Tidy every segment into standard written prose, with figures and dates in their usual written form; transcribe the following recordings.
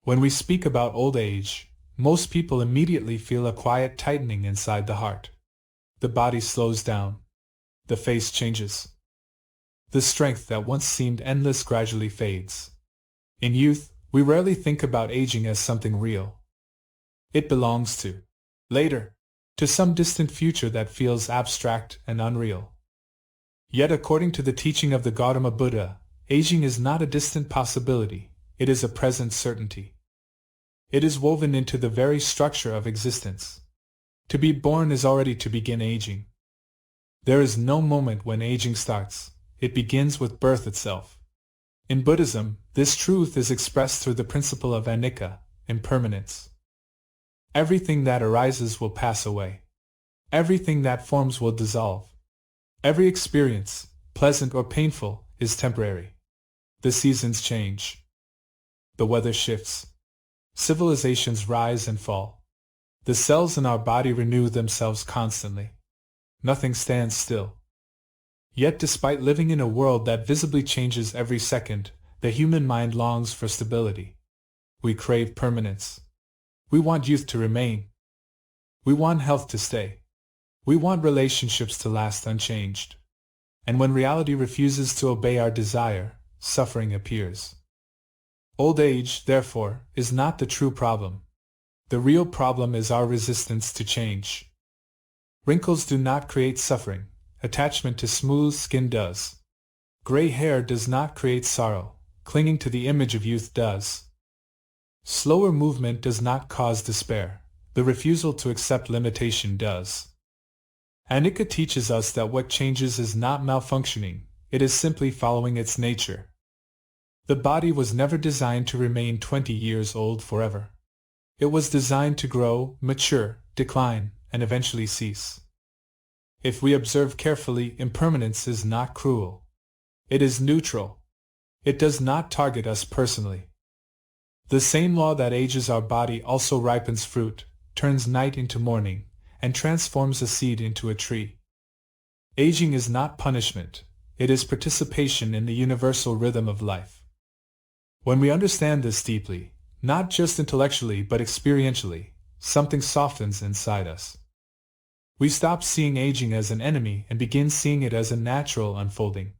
When we speak about old age, most people immediately feel a quiet tightening inside the heart. The body slows down. The face changes. The strength that once seemed endless gradually fades. In youth, we rarely think about aging as something real. It belongs to later, to some distant future that feels abstract and unreal. Yet according to the teaching of the Gautama Buddha, aging is not a distant possibility, it is a present certainty. It is woven into the very structure of existence. To be born is already to begin aging. There is no moment when aging starts, it begins with birth itself. In Buddhism, this truth is expressed through the principle of Anicca, impermanence. Everything that arises will pass away. Everything that forms will dissolve. Every experience, pleasant or painful, is temporary. The seasons change. The weather shifts. Civilizations rise and fall. The cells in our body renew themselves constantly. Nothing stands still. Yet despite living in a world that visibly changes every second, the human mind longs for stability. We crave permanence. We want youth to remain. We want health to stay. We want relationships to last unchanged. And when reality refuses to obey our desire, suffering appears. Old age, therefore, is not the true problem. The real problem is our resistance to change. Wrinkles do not create suffering. Attachment to smooth skin does. Gray hair does not create sorrow. Clinging to the image of youth does. Slower movement does not cause despair. The refusal to accept limitation does. Anicca teaches us that what changes is not malfunctioning, it is simply following its nature. The body was never designed to remain 20 years old forever. It was designed to grow, mature, decline, and eventually cease. If we observe carefully, impermanence is not cruel. It is neutral. It does not target us personally. The same law that ages our body also ripens fruit, turns night into morning, and transforms a seed into a tree. Aging is not punishment, it is participation in the universal rhythm of life. When we understand this deeply, not just intellectually but experientially, something softens inside us. We stop seeing aging as an enemy and begin seeing it as a natural unfolding.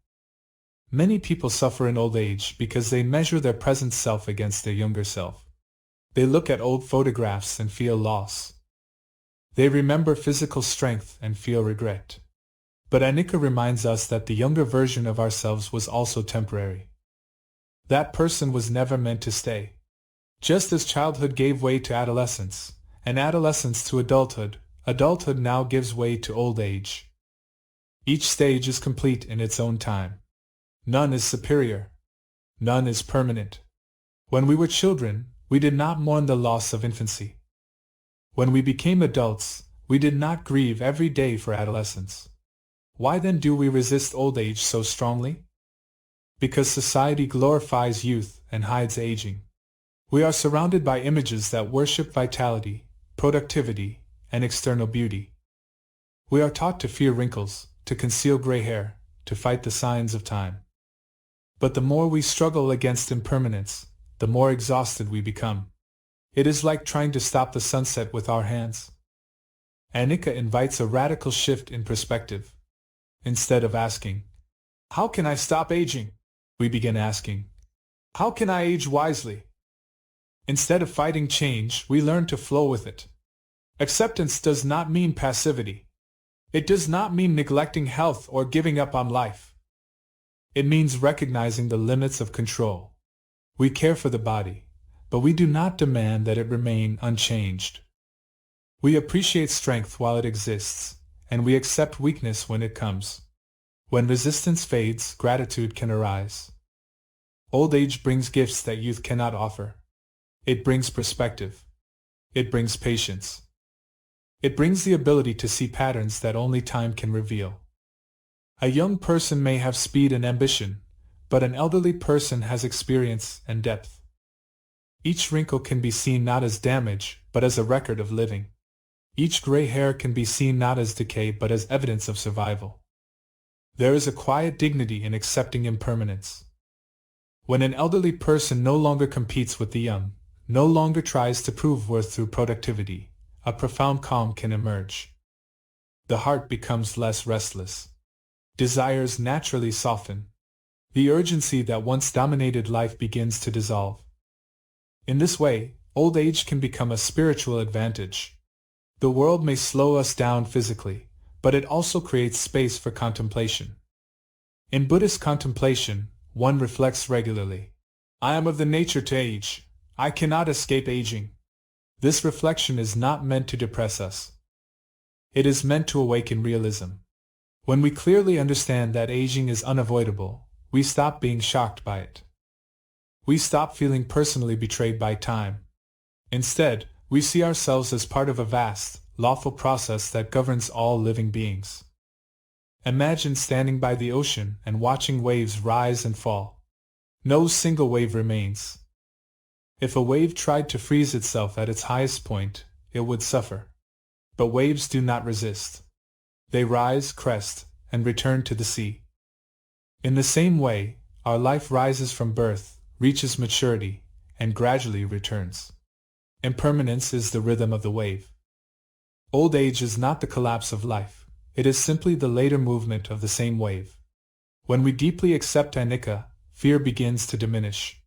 Many people suffer in old age because they measure their present self against their younger self. They look at old photographs and feel loss. They remember physical strength and feel regret. But Anicca reminds us that the younger version of ourselves was also temporary. That person was never meant to stay. Just as childhood gave way to adolescence, and adolescence to adulthood, adulthood now gives way to old age. Each stage is complete in its own time. None is superior. None is permanent. When we were children, we did not mourn the loss of infancy. When we became adults, we did not grieve every day for adolescence. Why then do we resist old age so strongly? Because society glorifies youth and hides aging. We are surrounded by images that worship vitality, productivity, and external beauty. We are taught to fear wrinkles, to conceal gray hair, to fight the signs of time. But the more we struggle against impermanence, the more exhausted we become. It is like trying to stop the sunset with our hands. Anicca invites a radical shift in perspective. Instead of asking, "How can I stop aging?" we begin asking, "How can I age wisely?" Instead of fighting change, we learn to flow with it. Acceptance does not mean passivity. It does not mean neglecting health or giving up on life. It means recognizing the limits of control. We care for the body, but we do not demand that it remain unchanged. We appreciate strength while it exists, and we accept weakness when it comes. When resistance fades, gratitude can arise. Old age brings gifts that youth cannot offer. It brings perspective. It brings patience. It brings the ability to see patterns that only time can reveal. A young person may have speed and ambition, but an elderly person has experience and depth. Each wrinkle can be seen not as damage, but as a record of living. Each gray hair can be seen not as decay, but as evidence of survival. There is a quiet dignity in accepting impermanence. When an elderly person no longer competes with the young, no longer tries to prove worth through productivity, a profound calm can emerge. The heart becomes less restless. Desires naturally soften. The urgency that once dominated life begins to dissolve. In this way, old age can become a spiritual advantage. The world may slow us down physically, but it also creates space for contemplation. In Buddhist contemplation, one reflects regularly. I am of the nature to age. I cannot escape aging. This reflection is not meant to depress us. It is meant to awaken realism. When we clearly understand that aging is unavoidable, we stop being shocked by it. We stop feeling personally betrayed by time. Instead, we see ourselves as part of a vast, lawful process that governs all living beings. Imagine standing by the ocean and watching waves rise and fall. No single wave remains. If a wave tried to freeze itself at its highest point, it would suffer. But waves do not resist. They rise, crest, and return to the sea. In the same way, our life rises from birth, reaches maturity, and gradually returns. Impermanence is the rhythm of the wave. Old age is not the collapse of life, it is simply the later movement of the same wave. When we deeply accept Anicca, fear begins to diminish.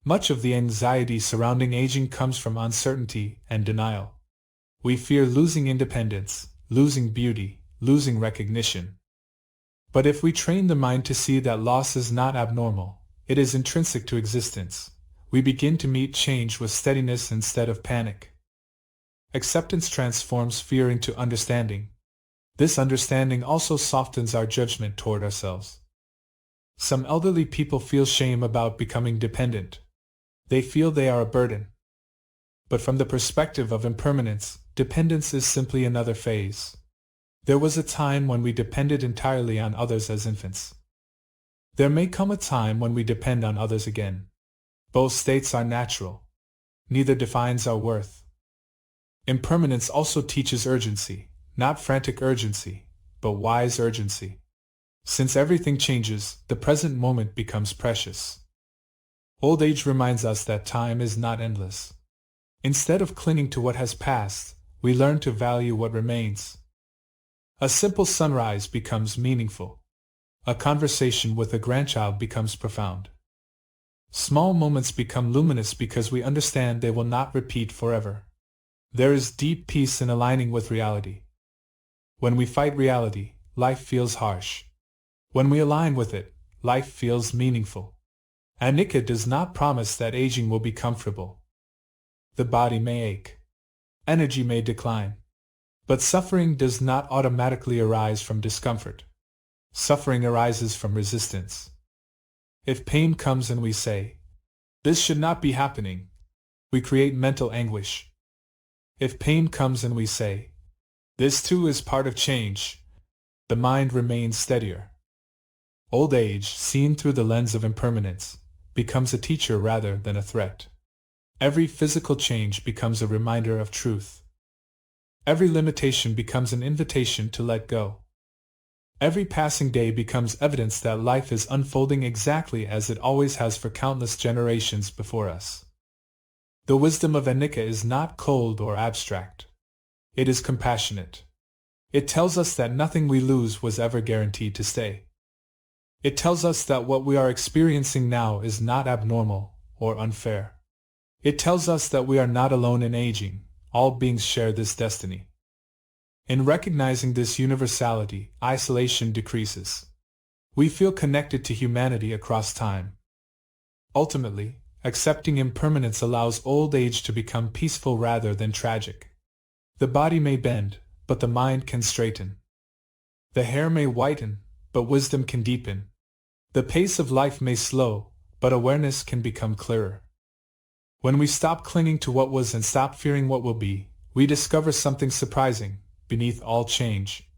Much of the anxiety surrounding aging comes from uncertainty and denial. We fear losing independence, losing beauty, losing recognition. But if we train the mind to see that loss is not abnormal, it is intrinsic to existence, we begin to meet change with steadiness instead of panic. Acceptance transforms fear into understanding. This understanding also softens our judgment toward ourselves. Some elderly people feel shame about becoming dependent. They feel they are a burden. But from the perspective of impermanence, dependence is simply another phase. There was a time when we depended entirely on others as infants. There may come a time when we depend on others again. Both states are natural. Neither defines our worth. Impermanence also teaches urgency, not frantic urgency, but wise urgency. Since everything changes, the present moment becomes precious. Old age reminds us that time is not endless. Instead of clinging to what has passed, we learn to value what remains. A simple sunrise becomes meaningful. A conversation with a grandchild becomes profound. Small moments become luminous because we understand they will not repeat forever. There is deep peace in aligning with reality. When we fight reality, life feels harsh. When we align with it, life feels meaningful. Anicca does not promise that aging will be comfortable. The body may ache. Energy may decline. But suffering does not automatically arise from discomfort. Suffering arises from resistance. If pain comes and we say, "This should not be happening," we create mental anguish. If pain comes and we say, "This too is part of change," the mind remains steadier. Old age, seen through the lens of impermanence, becomes a teacher rather than a threat. Every physical change becomes a reminder of truth. Every limitation becomes an invitation to let go. Every passing day becomes evidence that life is unfolding exactly as it always has for countless generations before us. The wisdom of Anicca is not cold or abstract. It is compassionate. It tells us that nothing we lose was ever guaranteed to stay. It tells us that what we are experiencing now is not abnormal or unfair. It tells us that we are not alone in aging. All beings share this destiny. In recognizing this universality, isolation decreases. We feel connected to humanity across time. Ultimately, accepting impermanence allows old age to become peaceful rather than tragic. The body may bend, but the mind can straighten. The hair may whiten, but wisdom can deepen. The pace of life may slow, but awareness can become clearer. When we stop clinging to what was and stop fearing what will be, we discover something surprising. Beneath all change,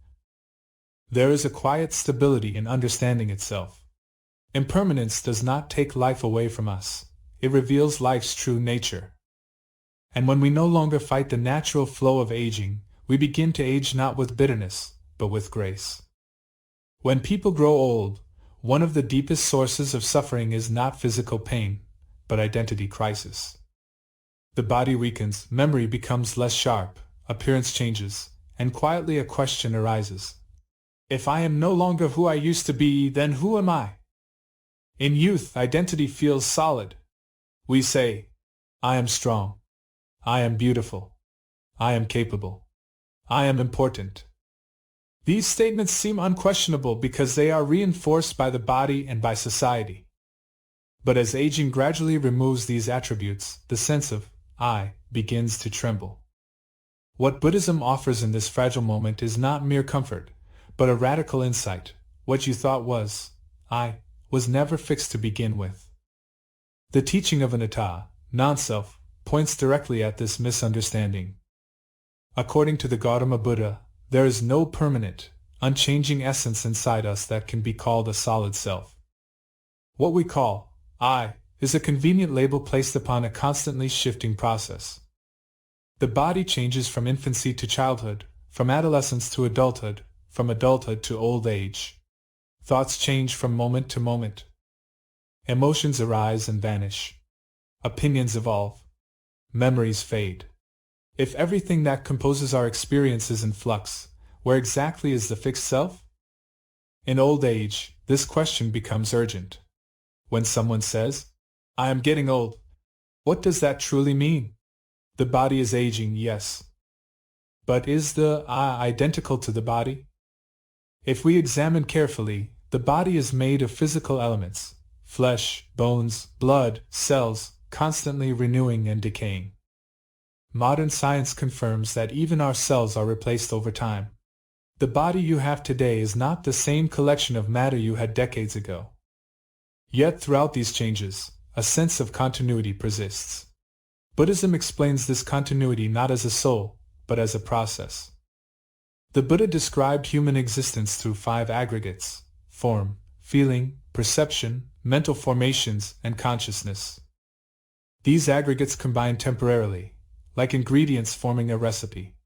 there is a quiet stability in understanding itself. Impermanence does not take life away from us. It reveals life's true nature. And when we no longer fight the natural flow of aging, we begin to age not with bitterness, but with grace. When people grow old, one of the deepest sources of suffering is not physical pain, but identity crisis. The body weakens, memory becomes less sharp, appearance changes, and quietly a question arises. If I am no longer who I used to be, then who am I? In youth, identity feels solid. We say, I am strong. I am beautiful. I am capable. I am important. These statements seem unquestionable because they are reinforced by the body and by society. But as aging gradually removes these attributes, the sense of I begins to tremble. What Buddhism offers in this fragile moment is not mere comfort, but a radical insight. What you thought was I was never fixed to begin with. The teaching of Anattā, non-self, points directly at this misunderstanding. According to the Gautama Buddha, there is no permanent, unchanging essence inside us that can be called a solid self. What we call I is a convenient label placed upon a constantly shifting process. The body changes from infancy to childhood, from adolescence to adulthood, from adulthood to old age. Thoughts change from moment to moment. Emotions arise and vanish. Opinions evolve. Memories fade. If everything that composes our experience is in flux, where exactly is the fixed self? In old age, this question becomes urgent. When someone says, I am getting old, what does that truly mean? The body is aging, yes. But is the I identical to the body? If we examine carefully, the body is made of physical elements, flesh, bones, blood, cells, constantly renewing and decaying. Modern science confirms that even our cells are replaced over time. The body you have today is not the same collection of matter you had decades ago. Yet throughout these changes, a sense of continuity persists. Buddhism explains this continuity not as a soul, but as a process. The Buddha described human existence through 5 aggregates: form, feeling, perception, mental formations, and consciousness. These aggregates combine temporarily, like ingredients forming a recipe.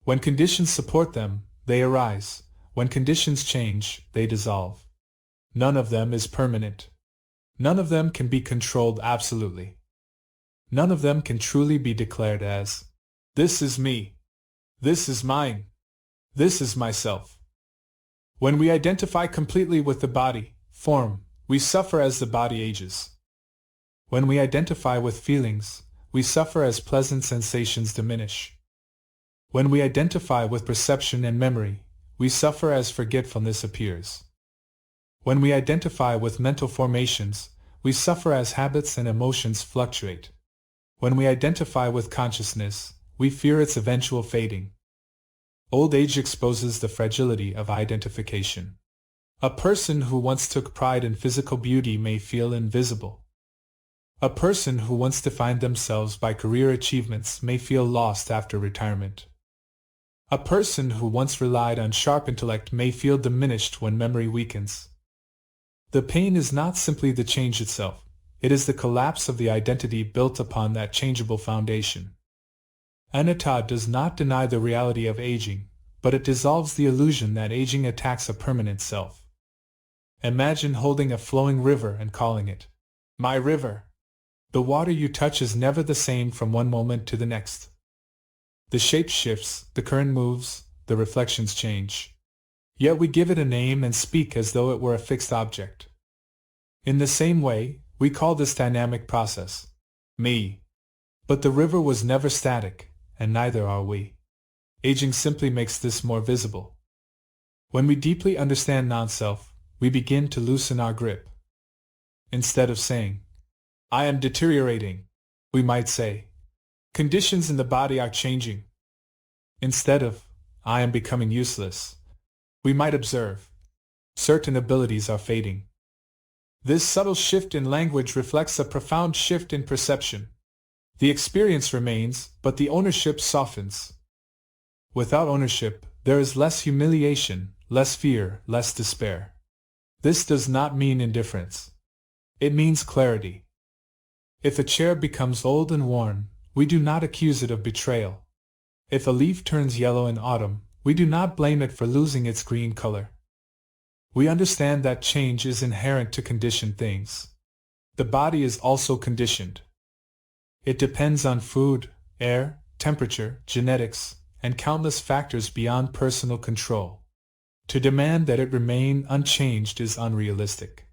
When conditions support them, they arise. When conditions change, they dissolve. None of them is permanent. None of them can be controlled absolutely. None of them can truly be declared as, this is me. This is mine. This is myself. When we identify completely with the body, form, we suffer as the body ages. When we identify with feelings, we suffer as pleasant sensations diminish. When we identify with perception and memory, we suffer as forgetfulness appears. When we identify with mental formations, we suffer as habits and emotions fluctuate. When we identify with consciousness, we fear its eventual fading. Old age exposes the fragility of identification. A person who once took pride in physical beauty may feel invisible. A person who once defined themselves by career achievements may feel lost after retirement. A person who once relied on sharp intellect may feel diminished when memory weakens. The pain is not simply the change itself, it is the collapse of the identity built upon that changeable foundation. Anattā does not deny the reality of aging, but it dissolves the illusion that aging attacks a permanent self. Imagine holding a flowing river and calling it, my river. The water you touch is never the same from one moment to the next. The shape shifts, the current moves, the reflections change. Yet we give it a name and speak as though it were a fixed object. In the same way, we call this dynamic process me. But the river was never static, and neither are we. Aging simply makes this more visible. When we deeply understand non-self, we begin to loosen our grip. Instead of saying, I am deteriorating, we might say, conditions in the body are changing. Instead of, I am becoming useless, we might observe, certain abilities are fading. This subtle shift in language reflects a profound shift in perception. The experience remains, but the ownership softens. Without ownership, there is less humiliation, less fear, less despair. This does not mean indifference. It means clarity. If a chair becomes old and worn, we do not accuse it of betrayal. If a leaf turns yellow in autumn, we do not blame it for losing its green color. We understand that change is inherent to conditioned things. The body is also conditioned. It depends on food, air, temperature, genetics, and countless factors beyond personal control. To demand that it remain unchanged is unrealistic.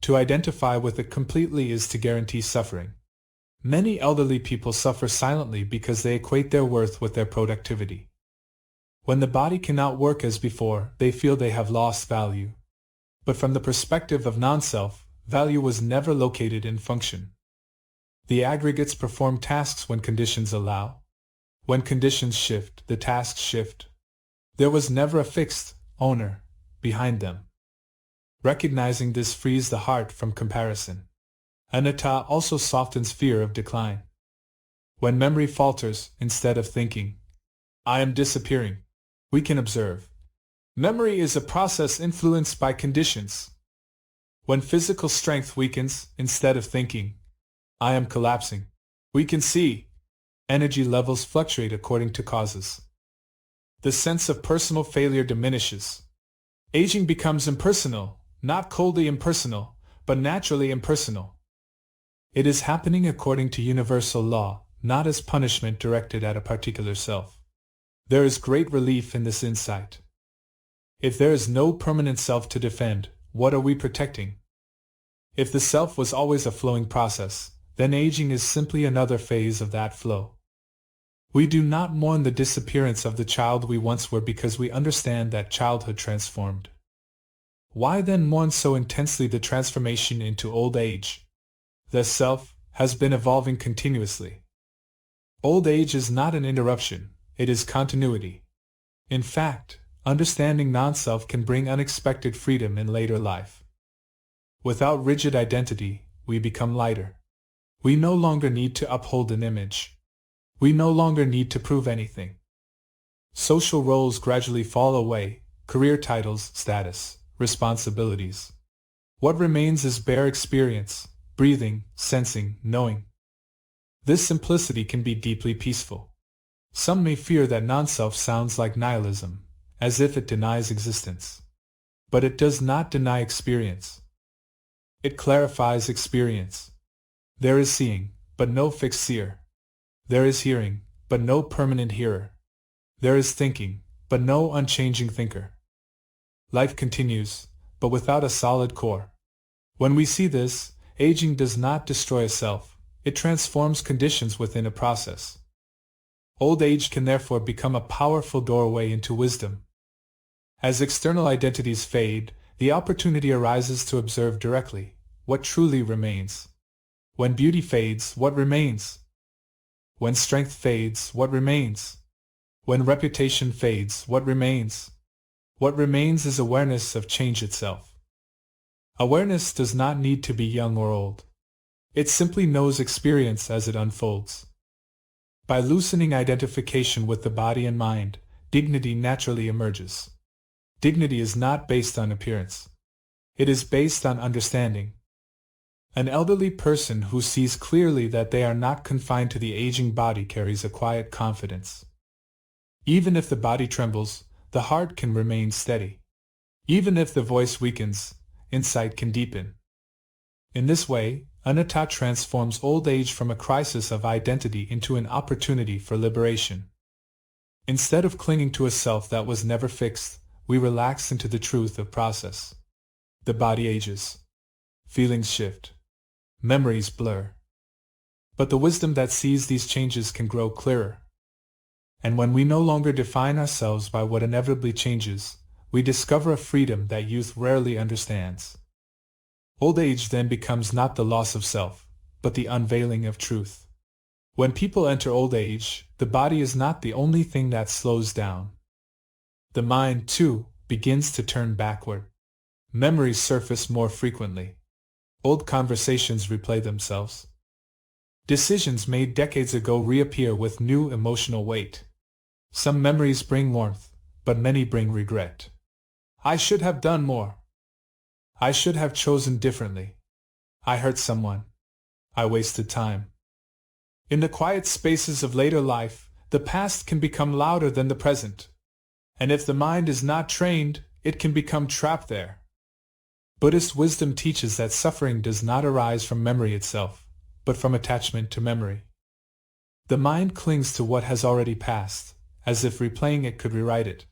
To identify with it completely is to guarantee suffering. Many elderly people suffer silently because they equate their worth with their productivity. When the body cannot work as before, they feel they have lost value. But from the perspective of non-self, value was never located in function. The aggregates perform tasks when conditions allow. When conditions shift, the tasks shift. There was never a fixed owner behind them. Recognizing this frees the heart from comparison. Anattā also softens fear of decline. When memory falters, instead of thinking, "I am disappearing," we can observe. Memory is a process influenced by conditions. When physical strength weakens, instead of thinking, "I am collapsing," we can see energy levels fluctuate according to causes. The sense of personal failure diminishes. Aging becomes impersonal, not coldly impersonal, but naturally impersonal. It is happening according to universal law, not as punishment directed at a particular self. There is great relief in this insight. If there is no permanent self to defend, what are we protecting? If the self was always a flowing process, then aging is simply another phase of that flow. We do not mourn the disappearance of the child we once were because we understand that childhood transformed. Why then mourn so intensely the transformation into old age? The self has been evolving continuously. Old age is not an interruption, it is continuity. In fact, understanding non-self can bring unexpected freedom in later life. Without rigid identity, we become lighter. We no longer need to uphold an image. We no longer need to prove anything. Social roles gradually fall away, career titles, status, responsibilities. What remains is bare experience, breathing, sensing, knowing. This simplicity can be deeply peaceful. Some may fear that non-self sounds like nihilism, as if it denies existence. But it does not deny experience. It clarifies experience. There is seeing, but no fixed seer. There is hearing, but no permanent hearer. There is thinking, but no unchanging thinker. Life continues, but without a solid core. When we see this, aging does not destroy a self, it transforms conditions within a process. Old age can therefore become a powerful doorway into wisdom. As external identities fade, the opportunity arises to observe directly what truly remains. When beauty fades, what remains? When strength fades, what remains? When reputation fades, what remains? What remains is awareness of change itself. Awareness does not need to be young or old. It simply knows experience as it unfolds. By loosening identification with the body and mind, dignity naturally emerges. Dignity is not based on appearance. It is based on understanding. An elderly person who sees clearly that they are not confined to the aging body carries a quiet confidence. Even if the body trembles, the heart can remain steady. Even if the voice weakens, insight can deepen. In this way, Anattā transforms old age from a crisis of identity into an opportunity for liberation. Instead of clinging to a self that was never fixed, we relax into the truth of process. The body ages. Feelings shift. Memories blur. But the wisdom that sees these changes can grow clearer. And when we no longer define ourselves by what inevitably changes, we discover a freedom that youth rarely understands. Old age then becomes not the loss of self, but the unveiling of truth. When people enter old age, the body is not the only thing that slows down. The mind, too, begins to turn backward. Memories surface more frequently. Old conversations replay themselves. Decisions made decades ago reappear with new emotional weight. Some memories bring warmth, but many bring regret. I should have done more. I should have chosen differently. I hurt someone. I wasted time. In the quiet spaces of later life, the past can become louder than the present. And if the mind is not trained, it can become trapped there. Buddhist wisdom teaches that suffering does not arise from memory itself, but from attachment to memory. The mind clings to what has already passed, as if replaying it could rewrite it.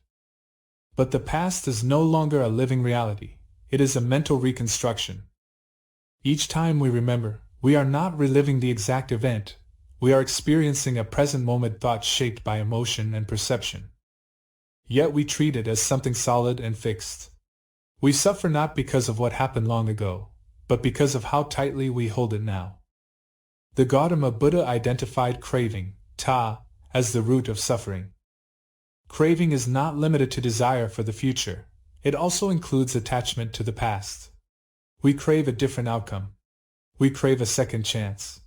But the past is no longer a living reality, it is a mental reconstruction. Each time we remember, we are not reliving the exact event, we are experiencing a present moment thought shaped by emotion and perception. Yet we treat it as something solid and fixed. We suffer not because of what happened long ago, but because of how tightly we hold it now. The Gautama Buddha identified craving, ta, as the root of suffering. Craving is not limited to desire for the future, it also includes attachment to the past. We crave a different outcome. We crave a second chance.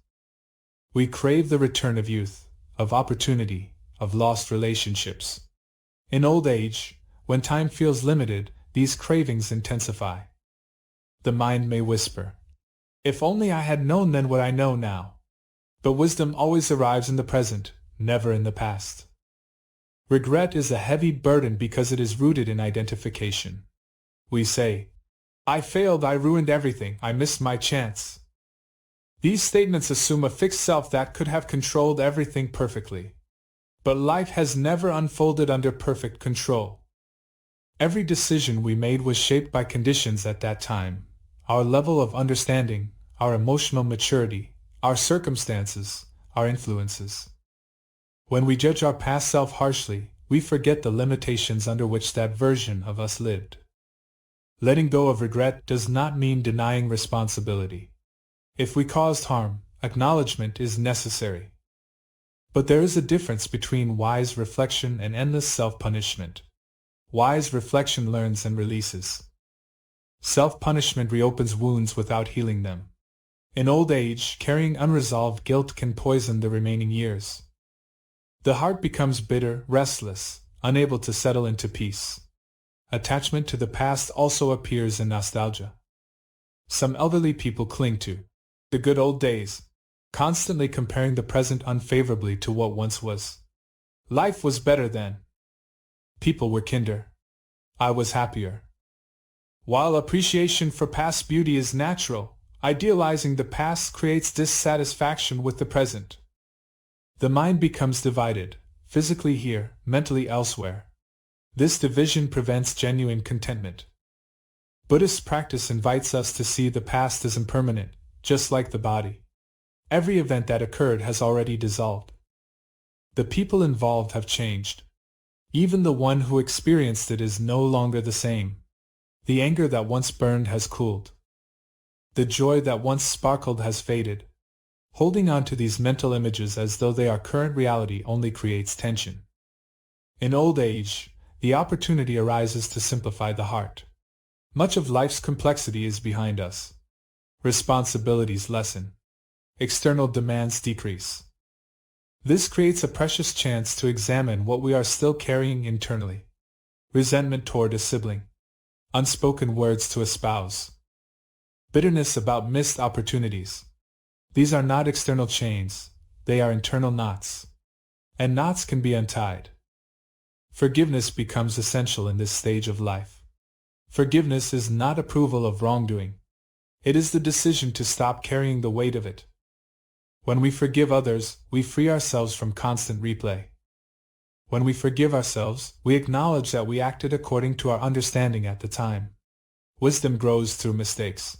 We crave the return of youth, of opportunity, of lost relationships. In old age, when time feels limited, these cravings intensify. The mind may whisper, "If only I had known then what I know now." But wisdom always arrives in the present, never in the past. Regret is a heavy burden because it is rooted in identification. We say, "I failed, I ruined everything, I missed my chance." These statements assume a fixed self that could have controlled everything perfectly. But life has never unfolded under perfect control. Every decision we made was shaped by conditions at that time, our level of understanding, our emotional maturity, our circumstances, our influences. When we judge our past self harshly, we forget the limitations under which that version of us lived. Letting go of regret does not mean denying responsibility. If we caused harm, acknowledgement is necessary. But there is a difference between wise reflection and endless self-punishment. Wise reflection learns and releases. Self-punishment reopens wounds without healing them. In old age, carrying unresolved guilt can poison the remaining years. The heart becomes bitter, restless, unable to settle into peace. Attachment to the past also appears in nostalgia. Some elderly people cling to the good old days, constantly comparing the present unfavorably to what once was. Life was better then. People were kinder. I was happier. While appreciation for past beauty is natural, idealizing the past creates dissatisfaction with the present. The mind becomes divided, physically here, mentally elsewhere. This division prevents genuine contentment. Buddhist practice invites us to see the past as impermanent, just like the body. Every event that occurred has already dissolved. The people involved have changed. Even the one who experienced it is no longer the same. The anger that once burned has cooled. The joy that once sparkled has faded. Holding on to these mental images as though they are current reality only creates tension. In old age, the opportunity arises to simplify the heart. Much of life's complexity is behind us. Responsibilities lessen. External demands decrease. This creates a precious chance to examine what we are still carrying internally. Resentment toward a sibling. Unspoken words to a spouse. Bitterness about missed opportunities. These are not external chains, they are internal knots. And knots can be untied. Forgiveness becomes essential in this stage of life. Forgiveness is not approval of wrongdoing. It is the decision to stop carrying the weight of it. When we forgive others, we free ourselves from constant replay. When we forgive ourselves, we acknowledge that we acted according to our understanding at the time. Wisdom grows through mistakes.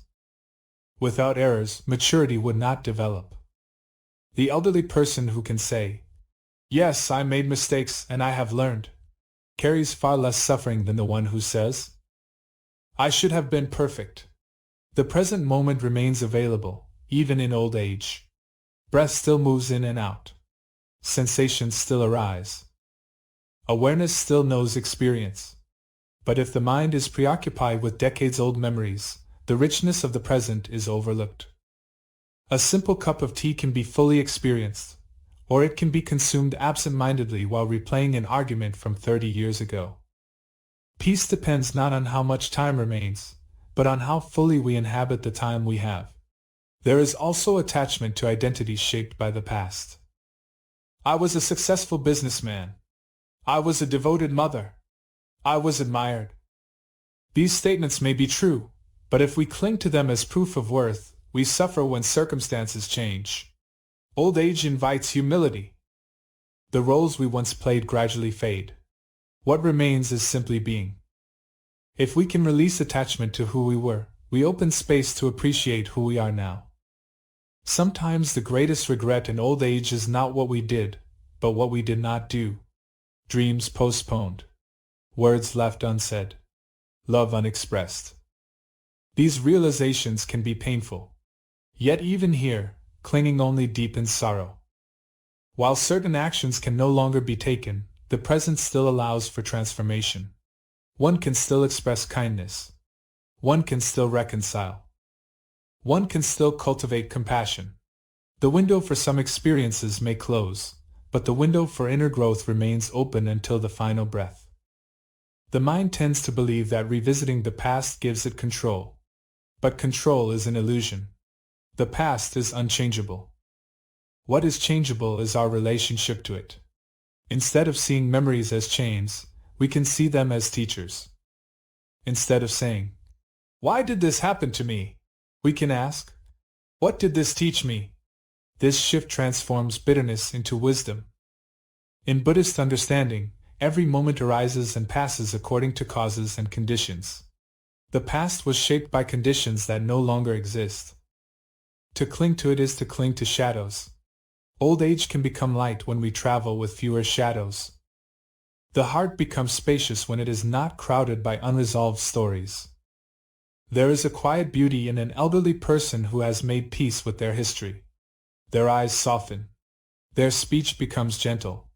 Without errors, maturity would not develop. The elderly person who can say, "Yes, I made mistakes and I have learned," carries far less suffering than the one who says, "I should have been perfect." The present moment remains available, even in old age. Breath still moves in and out. Sensations still arise. Awareness still knows experience. But if the mind is preoccupied with decades-old memories, the richness of the present is overlooked. A simple cup of tea can be fully experienced, or it can be consumed absent-mindedly while replaying an argument from 30 years ago. Peace depends not on how much time remains, but on how fully we inhabit the time we have. There is also attachment to identities shaped by the past. I was a successful businessman. I was a devoted mother. I was admired. These statements may be true, but if we cling to them as proof of worth, We suffer when circumstances change. Old age invites humility. The roles we once played gradually fade. What remains is simply being. If we can release attachment to who we were, we open space to appreciate who we are now. Sometimes the greatest regret in old age is not what we did, but what we did not do. Dreams postponed. Words left unsaid. Love unexpressed. These realizations can be painful. Yet even here, clinging only deepens sorrow. While certain actions can no longer be taken, the present still allows for transformation. One can still express kindness. One can still reconcile. One can still cultivate compassion. The window for some experiences may close, but the window for inner growth remains open until the final breath. The mind tends to believe that revisiting the past gives it control. But control is an illusion. The past is unchangeable. What is changeable is our relationship to it. Instead of seeing memories as chains, we can see them as teachers. Instead of saying, "Why did this happen to me?" we can ask, "What did this teach me?" This shift transforms bitterness into wisdom. In Buddhist understanding, every moment arises and passes according to causes and conditions. The past was shaped by conditions that no longer exist. To cling to it is to cling to shadows. Old age can become light when we travel with fewer shadows. The heart becomes spacious when it is not crowded by unresolved stories. There is a quiet beauty in an elderly person who has made peace with their history. Their eyes soften. Their speech becomes gentle.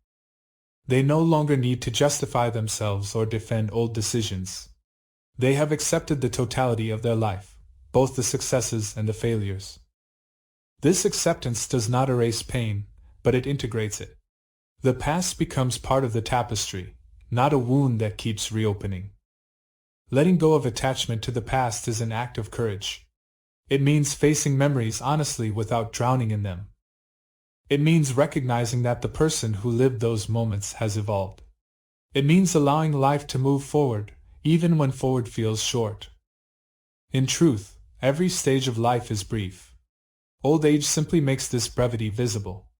They no longer need to justify themselves or defend old decisions. They have accepted the totality of their life, both the successes and the failures. This acceptance does not erase pain, but it integrates it. The past becomes part of the tapestry, not a wound that keeps reopening. Letting go of attachment to the past is an act of courage. It means facing memories honestly without drowning in them. It means recognizing that the person who lived those moments has evolved. It means allowing life to move forward, even when forward feels short. In truth, every stage of life is brief. Old age simply makes this brevity visible.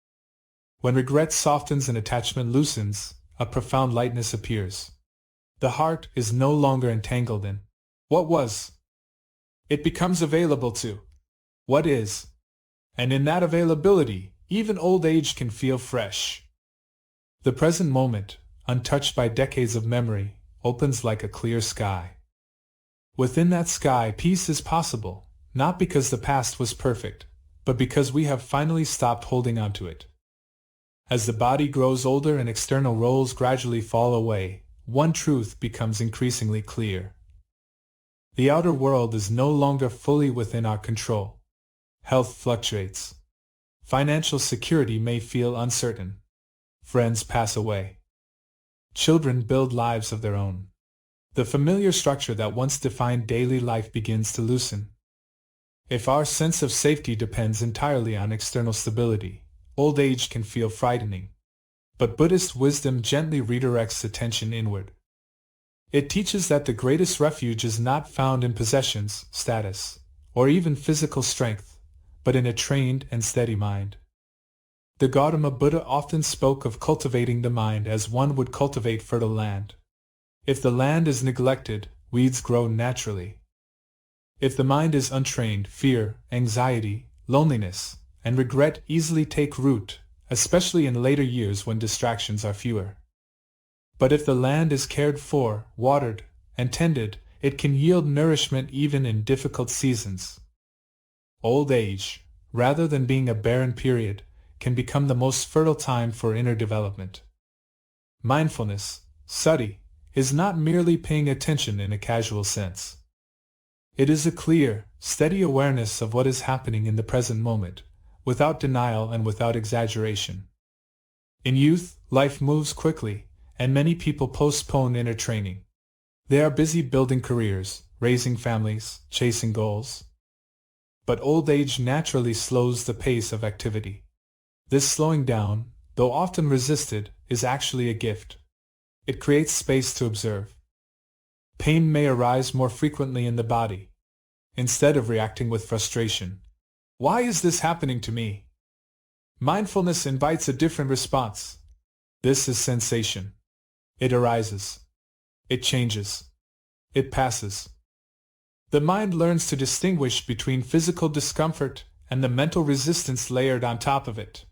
When regret softens and attachment loosens, a profound lightness appears. The heart is no longer entangled in what was. It becomes available to what is. And in that availability, even old age can feel fresh. The present moment, untouched by decades of memory, opens like a clear sky. Within that sky, peace is possible, not because the past was perfect, but because we have finally stopped holding on to it. As the body grows older and external roles gradually fall away, one truth becomes increasingly clear. The outer world is no longer fully within our control. Health fluctuates. Financial security may feel uncertain. Friends pass away. Children build lives of their own. The familiar structure that once defined daily life begins to loosen. If our sense of safety depends entirely on external stability, old age can feel frightening. But Buddhist wisdom gently redirects attention inward. It teaches that the greatest refuge is not found in possessions, status, or even physical strength, but in a trained and steady mind. The Gautama Buddha often spoke of cultivating the mind as one would cultivate fertile land. If the land is neglected, weeds grow naturally. If the mind is untrained, fear, anxiety, loneliness, and regret easily take root, especially in later years when distractions are fewer. But if the land is cared for, watered, and tended, it can yield nourishment even in difficult seasons. Old age, rather than being a barren period, can become the most fertile time for inner development. Mindfulness, sati, is not merely paying attention in a casual sense. It is a clear, steady awareness of what is happening in the present moment, without denial and without exaggeration. In youth, life moves quickly, and many people postpone inner training. They are busy building careers, raising families, chasing goals. But old age naturally slows the pace of activity. This slowing down, though often resisted, is actually a gift. It creates space to observe. Pain may arise more frequently in the body. Instead of reacting with frustration, Why is this happening to me? Mindfulness invites a different response. This is sensation. It arises. It changes. It passes. The mind learns to distinguish between physical discomfort and the mental resistance layered on top of it.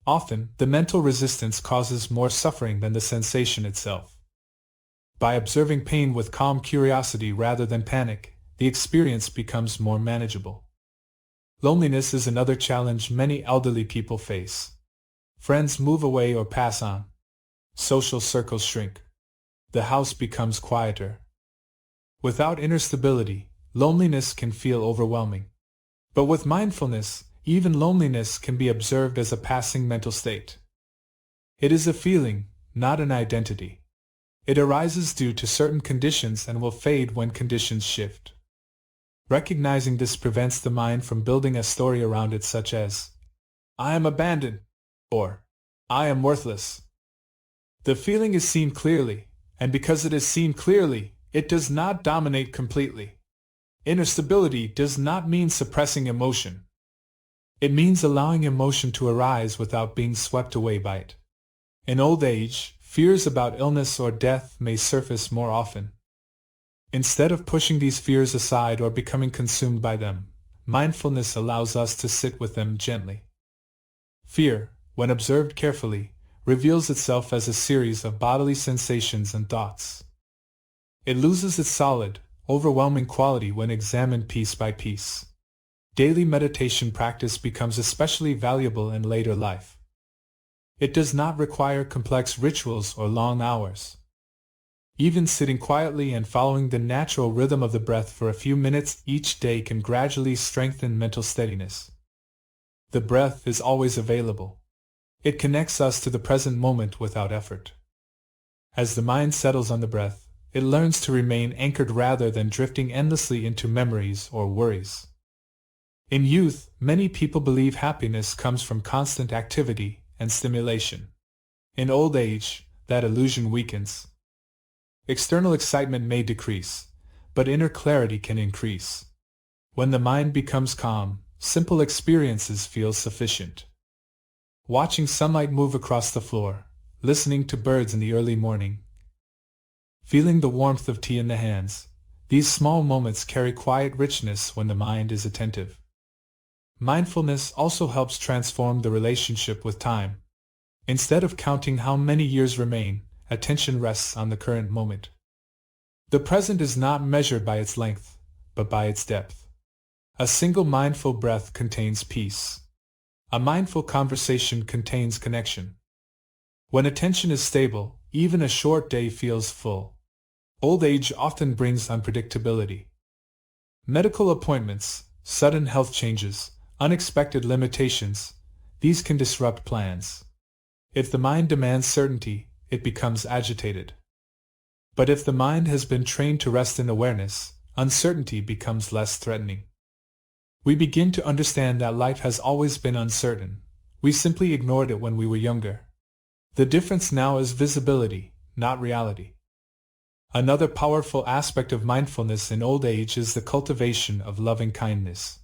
Often, the mental resistance causes more suffering than the sensation itself. By observing pain with calm curiosity rather than panic, the experience becomes more manageable. Loneliness is another challenge many elderly people face. Friends move away or pass on. Social circles shrink. The house becomes quieter. Without inner stability, loneliness can feel overwhelming. But with mindfulness, even loneliness can be observed as a passing mental state. It is a feeling, not an identity. It arises due to certain conditions and will fade when conditions shift. Recognizing this prevents the mind from building a story around it such as, "I am abandoned," or "I am worthless." The feeling is seen clearly, and because it is seen clearly, it does not dominate completely. Inner stability does not mean suppressing emotion. It means allowing emotion to arise without being swept away by it. In old age, fears about illness or death may surface more often. Instead of pushing these fears aside or becoming consumed by them, mindfulness allows us to sit with them gently. Fear, when observed carefully, reveals itself as a series of bodily sensations and thoughts. It loses its solid, overwhelming quality when examined piece by piece. Daily meditation practice becomes especially valuable in later life. It does not require complex rituals or long hours. Even sitting quietly and following the natural rhythm of the breath for a few minutes each day can gradually strengthen mental steadiness. The breath is always available. It connects us to the present moment without effort. As the mind settles on the breath, it learns to remain anchored rather than drifting endlessly into memories or worries. In youth, many people believe happiness comes from constant activity and stimulation. In old age, that illusion weakens. External excitement may decrease, but inner clarity can increase. When the mind becomes calm, simple experiences feel sufficient. Watching sunlight move across the floor, listening to birds in the early morning, feeling the warmth of tea in the hands, these small moments carry quiet richness when the mind is attentive. Mindfulness also helps transform the relationship with time. Instead of counting how many years remain, attention rests on the current moment. The present is not measured by its length, but by its depth. A single mindful breath contains peace. A mindful conversation contains connection. When attention is stable, even a short day feels full. Old age often brings unpredictability. Medical appointments, sudden health changes, unexpected limitations, these can disrupt plans. If the mind demands certainty, it becomes agitated. But if the mind has been trained to rest in awareness, uncertainty becomes less threatening. We begin to understand that life has always been uncertain. We simply ignored it when we were younger. The difference now is visibility, not reality. Another powerful aspect of mindfulness in old age is the cultivation of loving kindness.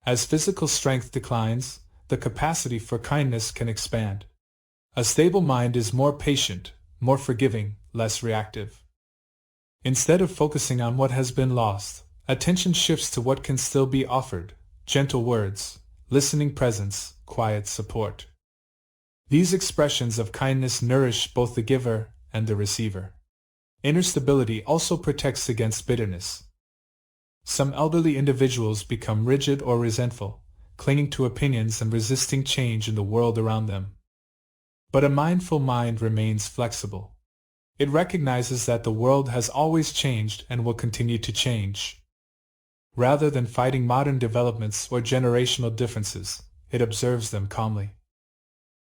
As physical strength declines, the capacity for kindness can expand. A stable mind is more patient, more forgiving, less reactive. Instead of focusing on what has been lost, attention shifts to what can still be offered: gentle words, listening presence, quiet support. These expressions of kindness nourish both the giver and the receiver. Inner stability also protects against bitterness. Some elderly individuals become rigid or resentful, clinging to opinions and resisting change in the world around them. But a mindful mind remains flexible. It recognizes that the world has always changed and will continue to change. Rather than fighting modern developments or generational differences, it observes them calmly.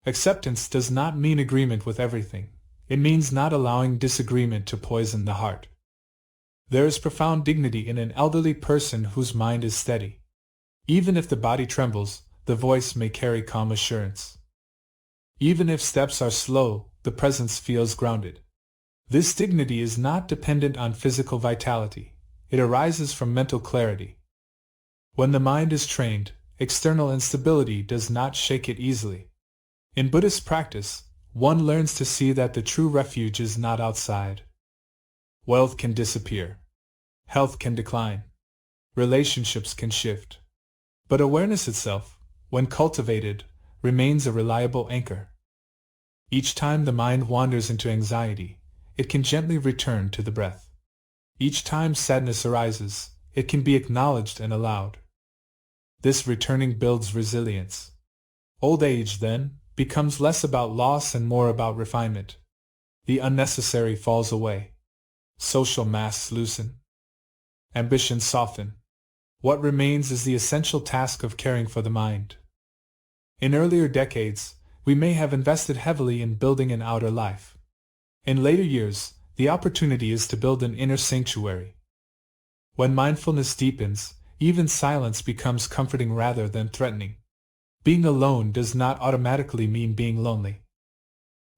Acceptance does not mean agreement with everything. It means not allowing disagreement to poison the heart. There is profound dignity in an elderly person whose mind is steady. Even if the body trembles, the voice may carry calm assurance. Even if steps are slow, the presence feels grounded. This dignity is not dependent on physical vitality. It arises from mental clarity. When the mind is trained, external instability does not shake it easily. In Buddhist practice, one learns to see that the true refuge is not outside. Wealth can disappear. Health can decline. Relationships can shift. But awareness itself, when cultivated, remains a reliable anchor. Each time the mind wanders into anxiety, it can gently return to the breath. Each time sadness arises, it can be acknowledged and allowed. This returning builds resilience. Old age, then, becomes less about loss and more about refinement. The unnecessary falls away. Social masks loosen. Ambitions soften. What remains is the essential task of caring for the mind. In earlier decades, we may have invested heavily in building an outer life. In later years, the opportunity is to build an inner sanctuary. When mindfulness deepens, even silence becomes comforting rather than threatening. Being alone does not automatically mean being lonely.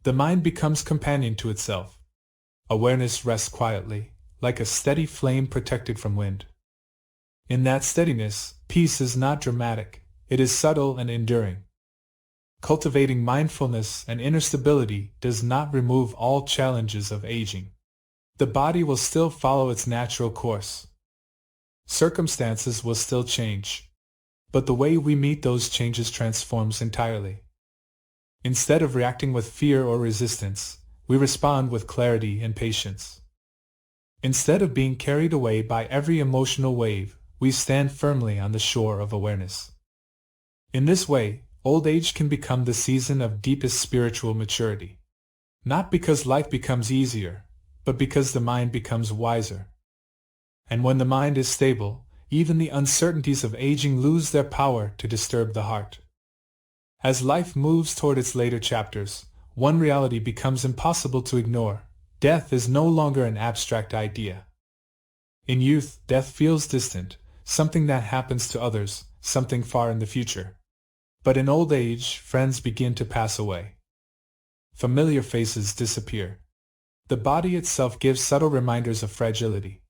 The mind becomes companion to itself. Awareness rests quietly, like a steady flame protected from wind. In that steadiness, peace is not dramatic, it is subtle and enduring. Cultivating mindfulness and inner stability does not remove all challenges of aging. The body will still follow its natural course. Circumstances will still change. But the way we meet those changes transforms entirely. Instead of reacting with fear or resistance, we respond with clarity and patience. Instead of being carried away by every emotional wave, we stand firmly on the shore of awareness. In this way, old age can become the season of deepest spiritual maturity. Not because life becomes easier, but because the mind becomes wiser. And when the mind is stable, even the uncertainties of aging lose their power to disturb the heart. As life moves toward its later chapters, one reality becomes impossible to ignore. Death is no longer an abstract idea. In youth, death feels distant, something that happens to others, something far in the future. But in old age, friends begin to pass away. Familiar faces disappear. The body itself gives subtle reminders of fragility.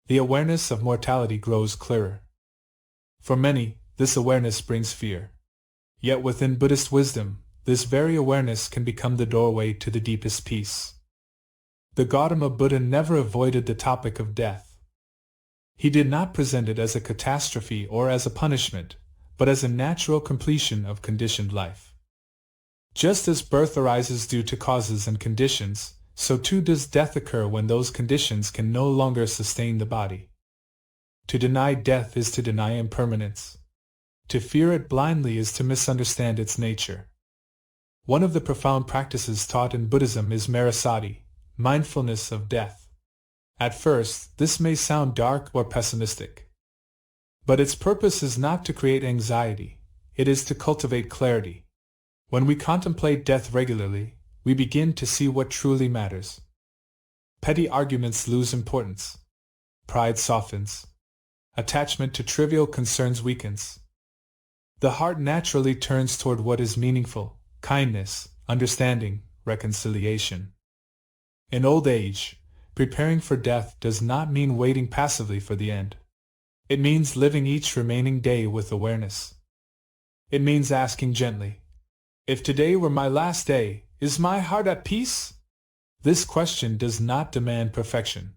The awareness of mortality grows clearer. For many, this awareness brings fear. Yet within Buddhist wisdom, this very awareness can become the doorway to the deepest peace. The Gautama Buddha never avoided the topic of death. He did not present it as a catastrophe or as a punishment, but as a natural completion of conditioned life. Just as birth arises due to causes and conditions, so too does death occur when those conditions can no longer sustain the body. To deny death is to deny impermanence. To fear it blindly is to misunderstand its nature. One of the profound practices taught in Buddhism is Marasati, mindfulness of death. At first, this may sound dark or pessimistic. But its purpose is not to create anxiety, it is to cultivate clarity. When we contemplate death regularly, we begin to see what truly matters. Petty arguments lose importance. Pride softens. Attachment to trivial concerns weakens. The heart naturally turns toward what is meaningful: kindness, understanding, reconciliation. In old age, preparing for death does not mean waiting passively for the end. It means living each remaining day with awareness. It means asking gently, "If today were my last day, is my heart at peace?" This question does not demand perfection.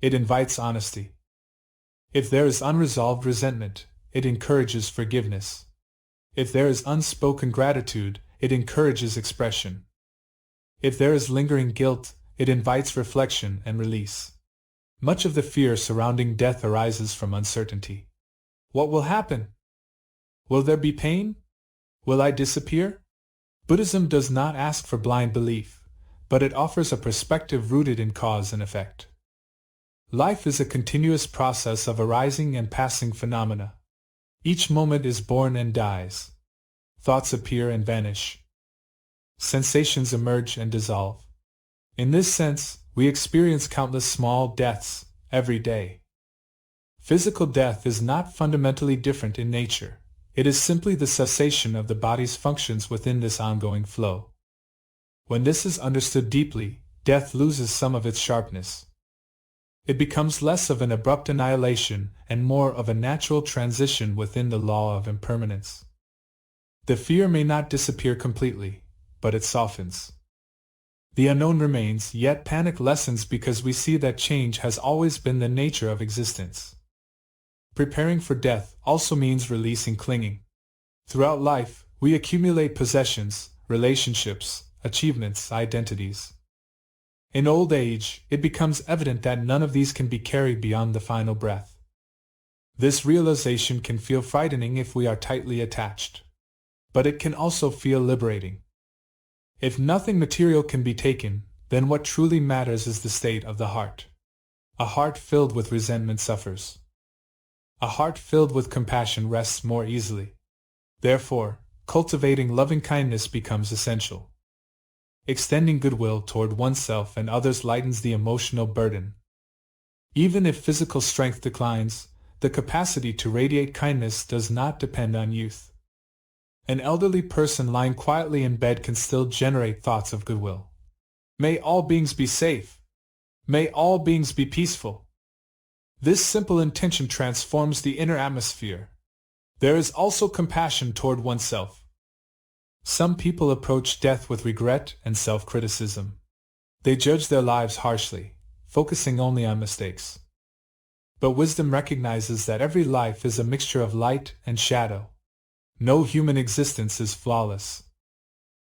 It invites honesty. If there is unresolved resentment, it encourages forgiveness. If there is unspoken gratitude, it encourages expression. If there is lingering guilt, it invites reflection and release. Much of the fear surrounding death arises from uncertainty. What will happen? Will there be pain? Will I disappear? Buddhism does not ask for blind belief, but it offers a perspective rooted in cause and effect. Life is a continuous process of arising and passing phenomena. Each moment is born and dies. Thoughts appear and vanish. Sensations emerge and dissolve. In this sense, we experience countless small deaths every day. Physical death is not fundamentally different in nature. It is simply the cessation of the body's functions within this ongoing flow. When this is understood deeply, death loses some of its sharpness. It becomes less of an abrupt annihilation and more of a natural transition within the law of impermanence. The fear may not disappear completely, but it softens. The unknown remains, yet panic lessens because we see that change has always been the nature of existence. Preparing for death also means releasing clinging. Throughout life, we accumulate possessions, relationships, achievements, identities. In old age, it becomes evident that none of these can be carried beyond the final breath. This realization can feel frightening if we are tightly attached. But it can also feel liberating. If nothing material can be taken, then what truly matters is the state of the heart. A heart filled with resentment suffers. A heart filled with compassion rests more easily. Therefore, cultivating loving-kindness becomes essential. Extending goodwill toward oneself and others lightens the emotional burden. Even if physical strength declines, the capacity to radiate kindness does not depend on youth. An elderly person lying quietly in bed can still generate thoughts of goodwill. May all beings be safe. May all beings be peaceful. This simple intention transforms the inner atmosphere. There is also compassion toward oneself. Some people approach death with regret and self-criticism. They judge their lives harshly, focusing only on mistakes. But wisdom recognizes that every life is a mixture of light and shadow. No human existence is flawless.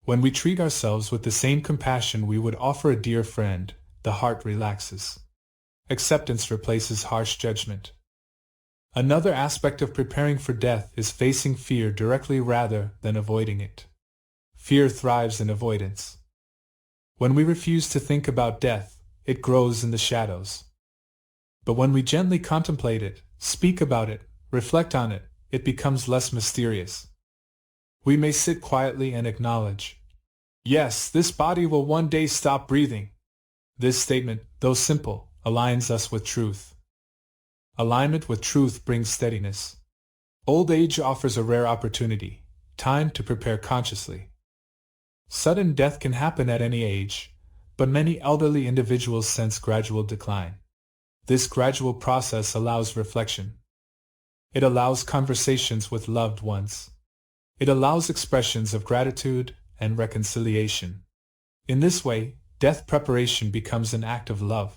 When we treat ourselves with the same compassion we would offer a dear friend, the heart relaxes. Acceptance replaces harsh judgment. Another aspect of preparing for death is facing fear directly rather than avoiding it. Fear thrives in avoidance. When we refuse to think about death, it grows in the shadows. But when we gently contemplate it, speak about it, reflect on it, it becomes less mysterious. We may sit quietly and acknowledge, yes, this body will one day stop breathing. This statement, though simple, aligns us with truth. Alignment with truth brings steadiness. Old age offers a rare opportunity, time to prepare consciously. Sudden death can happen at any age, but many elderly individuals sense gradual decline. This gradual process allows reflection. It allows conversations with loved ones. It allows expressions of gratitude and reconciliation. In this way, death preparation becomes an act of love.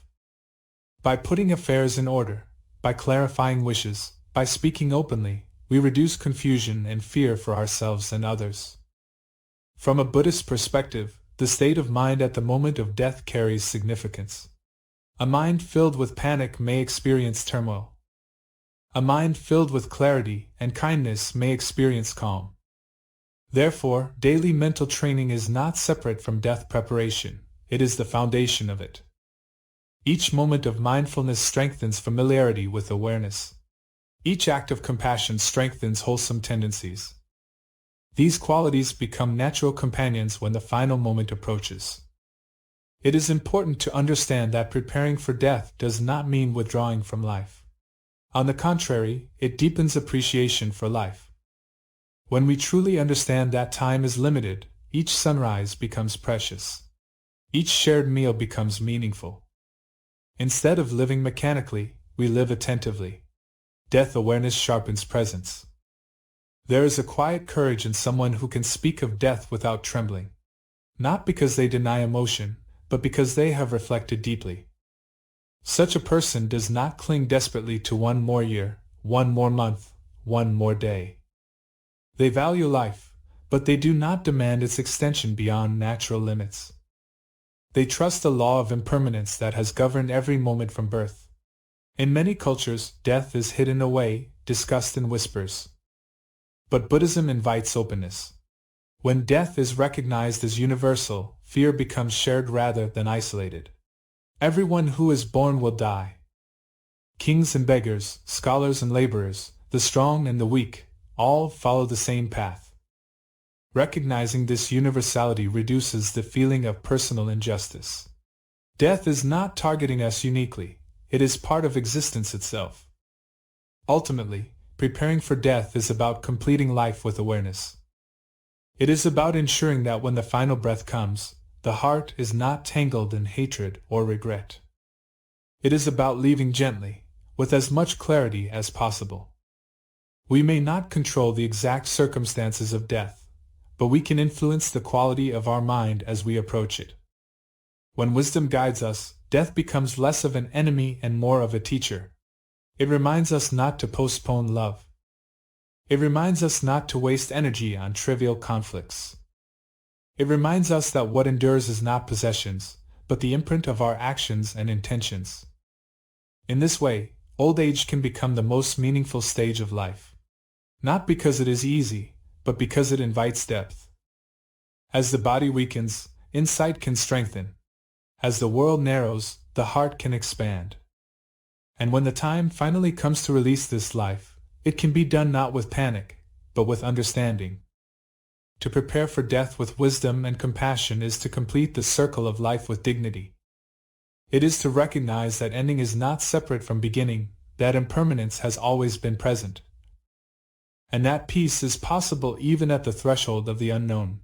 By putting affairs in order, by clarifying wishes, by speaking openly, we reduce confusion and fear for ourselves and others. From a Buddhist perspective, the state of mind at the moment of death carries significance. A mind filled with panic may experience turmoil. A mind filled with clarity and kindness may experience calm. Therefore, daily mental training is not separate from death preparation, it is the foundation of it. Each moment of mindfulness strengthens familiarity with awareness. Each act of compassion strengthens wholesome tendencies. These qualities become natural companions when the final moment approaches. It is important to understand that preparing for death does not mean withdrawing from life. On the contrary, it deepens appreciation for life. When we truly understand that time is limited, each sunrise becomes precious. Each shared meal becomes meaningful. Instead of living mechanically, we live attentively. Death awareness sharpens presence. There is a quiet courage in someone who can speak of death without trembling. Not because they deny emotion, but because they have reflected deeply. Such a person does not cling desperately to one more year, one more month, one more day. They value life, but they do not demand its extension beyond natural limits. They trust the law of impermanence that has governed every moment from birth. In many cultures, death is hidden away, discussed in whispers. But Buddhism invites openness. When death is recognized as universal, fear becomes shared rather than isolated. Everyone who is born will die. Kings and beggars, scholars and laborers, the strong and the weak, all follow the same path. Recognizing this universality reduces the feeling of personal injustice. Death is not targeting us uniquely, it is part of existence itself. Ultimately, preparing for death is about completing life with awareness. It is about ensuring that when the final breath comes, the heart is not tangled in hatred or regret. It is about leaving gently, with as much clarity as possible. We may not control the exact circumstances of death, but we can influence the quality of our mind as we approach it. When wisdom guides us, death becomes less of an enemy and more of a teacher. It reminds us not to postpone love. It reminds us not to waste energy on trivial conflicts. It reminds us that what endures is not possessions, but the imprint of our actions and intentions. In this way, old age can become the most meaningful stage of life. Not because it is easy, but because it invites depth. As the body weakens, insight can strengthen. As the world narrows, the heart can expand. And when the time finally comes to release this life, it can be done not with panic, but with understanding. To prepare for death with wisdom and compassion is to complete the circle of life with dignity. It is to recognize that ending is not separate from beginning, that impermanence has always been present, and that peace is possible even at the threshold of the unknown.